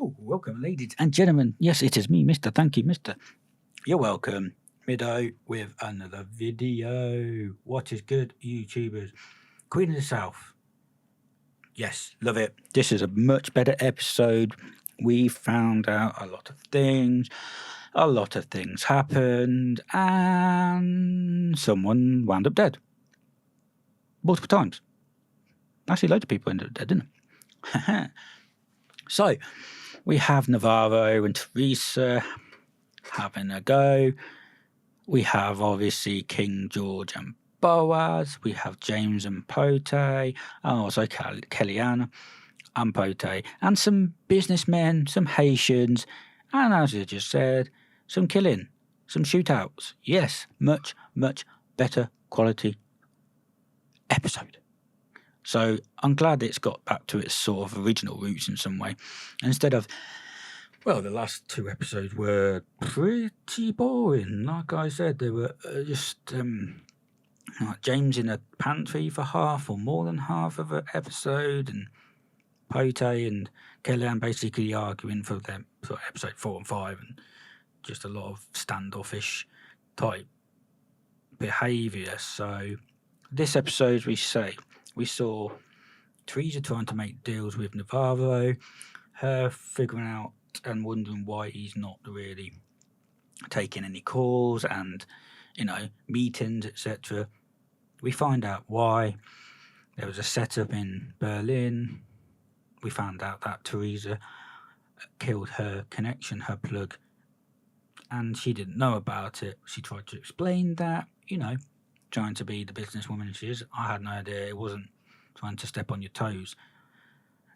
Oh, welcome, ladies and gentlemen. Yes, it is me, Mr. Thank you, Mr. You're welcome, Middo, with another video. What is good, YouTubers? Queen of the South. Yes, love it. This is a much better episode. We found out a lot of things. A lot of things happened, and someone wound up dead. Multiple times. Actually, loads of people ended up dead, didn't they? So, we have Navarro and TERESA having a go. We have, obviously, King George and Boaz. We have James and Pote. And also Kellyanne and Pote. And some businessmen, some Haitians. And as I just said, some killing. Some shootouts. Yes, much, much better quality episode. So I'm glad it's got back to its sort of original roots in some way. Instead of, well, the last two episodes were pretty boring. Like I said, they were just like James in a pantry for half or more than half of an episode, and Pote and Kellyanne basically arguing for them for episode 4 and 5, and just a lot of standoffish type behaviour. So this episode, we saw TERESA trying to make deals with Navarro, her figuring out and wondering why he's not really taking any calls and, meetings, etc. We find out why. There was a setup in Berlin. We found out that TERESA killed her connection, her plug, and she didn't know about it. She tried to explain that, trying to be the businesswoman she is. I had no idea. It wasn't trying to step on your toes.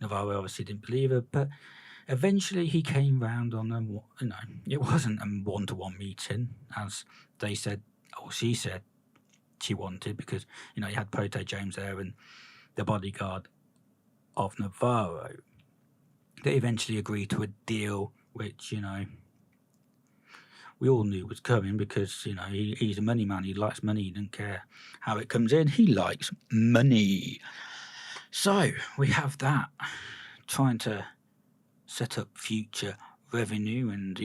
Navarro obviously didn't believe her, but eventually he came round on them. It wasn't a one-to-one meeting, as they said, or she said she wanted, because, you had Pote James there and the bodyguard of Navarro. They eventually agreed to a deal, which, we all knew was coming, because, he's a money man. He likes money. He doesn't care how it comes in. He likes money. So we have that, trying to set up future revenue, and,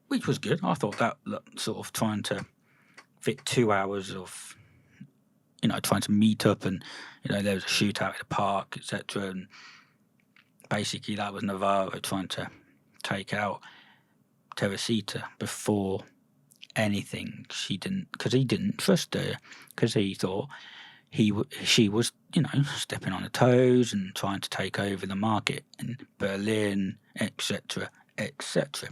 which was good. I thought that sort of trying to fit 2 hours of, trying to meet up, and, there was a shootout at the park, etc. And basically that was Navarro trying to take out TERESA before anything. Because he didn't trust her, because he thought she was, stepping on her toes and trying to take over the market in Berlin, etc., etc.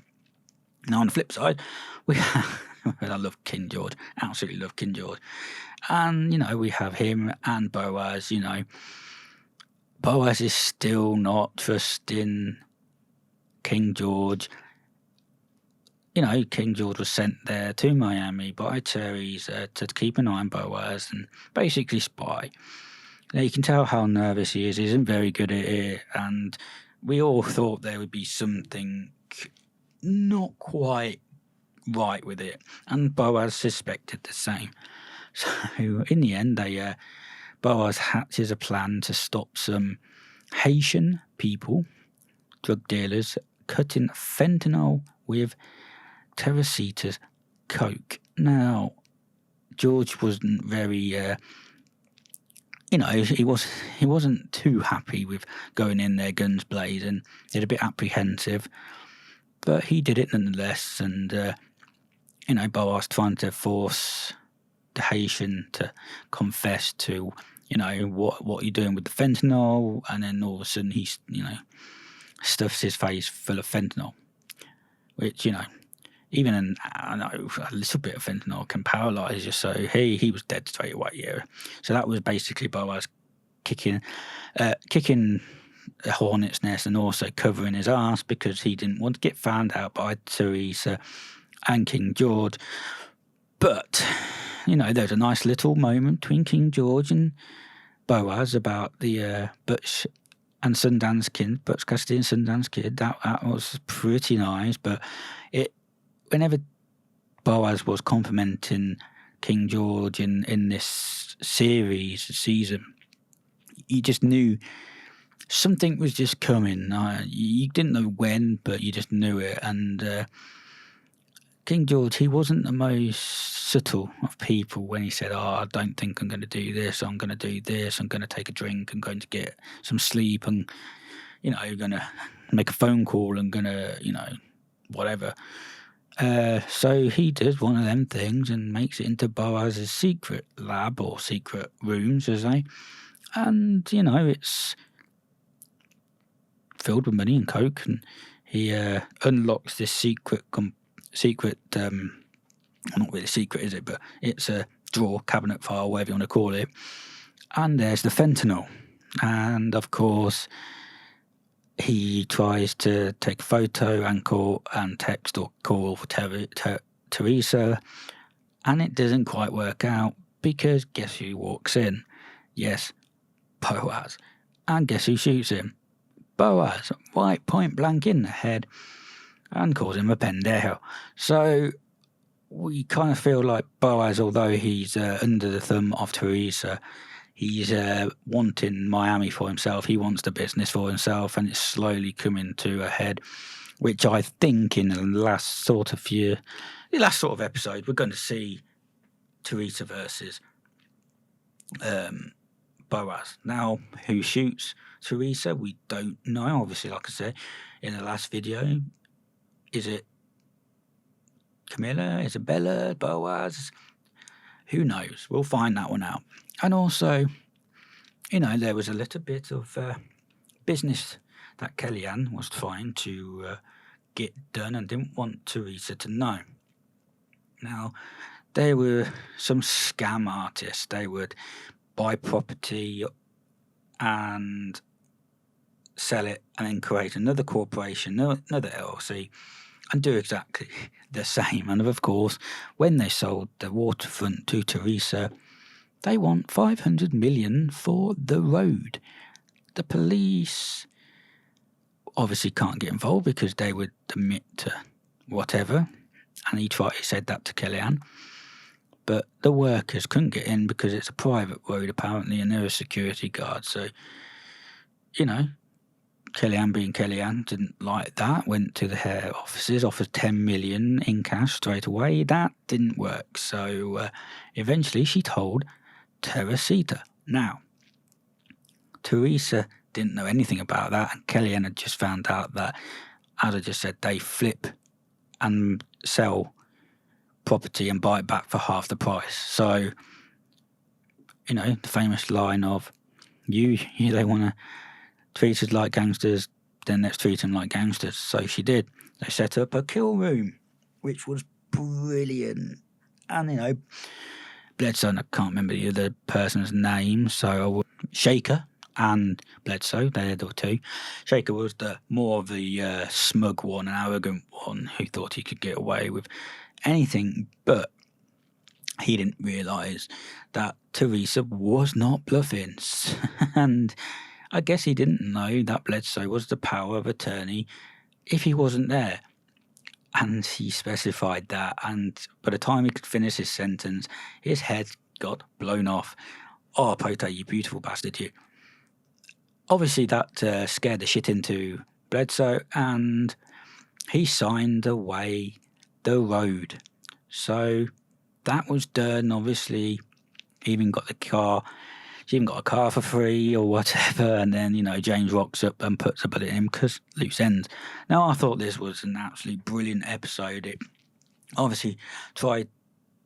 Now, on the flip side, we have, I love King George, absolutely love King George, and, we have him and Boaz. Boaz is still not trusting King George. King George was sent there to Miami by TERESA to keep an eye on Boaz and basically spy. Now, you can tell how nervous he is. He isn't very good at it, and we all thought there would be something not quite right with it, and Boaz suspected the same. So in the end, Boaz hatches a plan to stop some Haitian people, drug dealers, cutting fentanyl with TERESA's coke. Now, George wasn't very, he wasn't too happy with going in there guns blazing. He was a bit apprehensive, but he did it nonetheless. And Boaz trying to force the Haitian to confess to, what you're doing with the fentanyl, and then all of a sudden he, stuffs his face full of fentanyl, which, even a little bit of fentanyl can paralyse you. So he was dead straight away. Yeah. So that was basically Boaz kicking a hornet's nest, and also covering his ass, because he didn't want to get found out by TERESA and King George. But there's a nice little moment between King George and Boaz about the Butch and Sundance Kid, Butch Cassidy and Sundance Kid. That was pretty nice. But whenever Boaz was complimenting King George in this season, you just knew something was just coming. You didn't know when, but you just knew it. And King George, he wasn't the most subtle of people when he said, I don't think I'm going to do this, I'm going to do this, I'm going to take a drink, I'm going to get some sleep, and, going to make a phone call, and going to, whatever. So he does one of them things and makes it into Boaz's secret lab, or secret rooms, as they. And, it's filled with money and coke, and he unlocks this secret, not really secret, is it? But it's a drawer, cabinet file, whatever you want to call it. And there's the fentanyl. And, of course, he tries to take a photo and call and text or call for TERESA, and it doesn't quite work out, because guess who walks in? Yes, Boaz. And guess who shoots him? Boaz, right point blank in the head, and calls him a pendejo. So we kind of feel like Boaz, although he's under the thumb of TERESA, he's wanting Miami for himself. He wants the business for himself, and it's slowly coming to a head, which I think in the last sort of episode, we're going to see TERESA versus Boaz. Now, who shoots TERESA? We don't know. Obviously, like I said in the last video, is it Camilla, Isabella, Boaz? Who knows? We'll find that one out. And also, there was a little bit of business that Kellyanne was trying to get done and didn't want TERESA to know. Now, they were some scam artists. They would buy property and sell it, and then create another corporation, another LLC, and do exactly the same. And of course, when they sold the waterfront to TERESA, they want $500 million for the road. The police obviously can't get involved because they would admit to whatever, and he said that to Kellyanne. But the workers couldn't get in because it's a private road apparently, and they're a security guard. So, Kellyanne being Kellyanne didn't like that, went to the hair offices, offered $10 million in cash straight away. That didn't work. So eventually she told TERESA. Now, TERESA didn't know anything about that, and Kellyanne had just found out that, as I just said, they flip and sell property and buy it back for half the price. So, the famous line of, they want to treat us like gangsters, then let's treat them like gangsters. So she did. They set up a kill room, which was brilliant. And, Bledsoe, and I can't remember the other person's name, so Shaker and Bledsoe, they're the two. Shaker was more of the smug one, an arrogant one, who thought he could get away with anything, but he didn't realise that TERESA was not bluffing. And I guess he didn't know that Bledsoe was the power of attorney if he wasn't there. And he specified that, and by the time he could finish his sentence, his head got blown off. Oh, Pote, you beautiful bastard, you. Obviously, that scared the shit into Bledsoe, and he signed away the road. So that was done. Obviously, he even got the car. She even got a car for free or whatever, and then, James rocks up and puts a bullet in him because loose ends. Now, I thought this was an absolutely brilliant episode. It obviously tried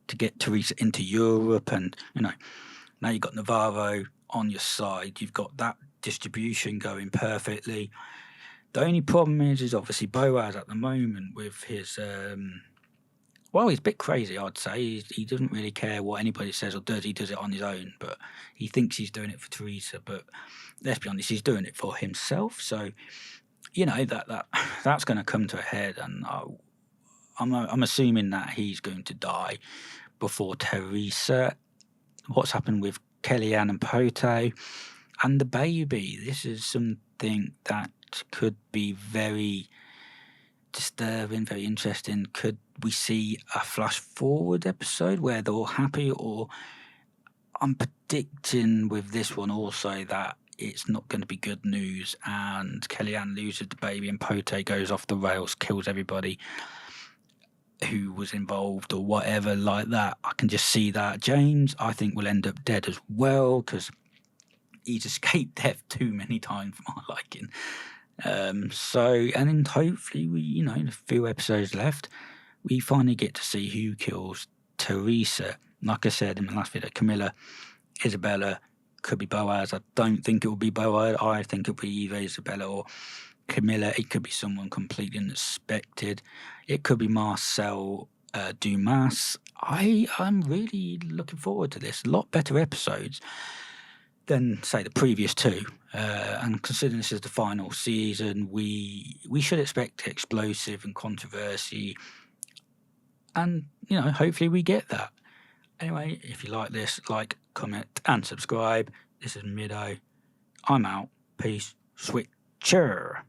to get TERESA into Europe, and, now you've got Navarro on your side. You've got that distribution going perfectly. The only problem is obviously Boaz at the moment with his... he's a bit crazy, I'd say. He doesn't really care what anybody says or does. He does it on his own, but he thinks he's doing it for TERESA. But let's be honest, he's doing it for himself. So, that's going to come to a head, and I'm assuming that he's going to die before TERESA. What's happened with Kellyanne and Pote and the baby? This is something that could be very disturbing, very interesting. Could we see a flash forward episode where they're all happy, or I'm predicting with this one also that it's not going to be good news, and Kellyanne loses the baby and Pote goes off the rails, kills everybody who was involved or whatever like that. I can just see that. James, I think, will end up dead as well because he's escaped death too many times for my liking. And then hopefully we, a few episodes left, we finally get to see who kills TERESA. Like I said in the last video, Camilla, Isabella, could be Boaz. I don't think it will be Boaz. I think it'll be either Isabella or Camilla. It could be someone completely unexpected. It could be Marcel Dumas. I'm really looking forward to this. A lot better episodes than, say, the previous two. And considering this is the final season, we should expect explosive and controversy. And, hopefully we get that. Anyway, if you like this, like, comment, and subscribe. This is Middo. I'm out. Peace. Switchurr.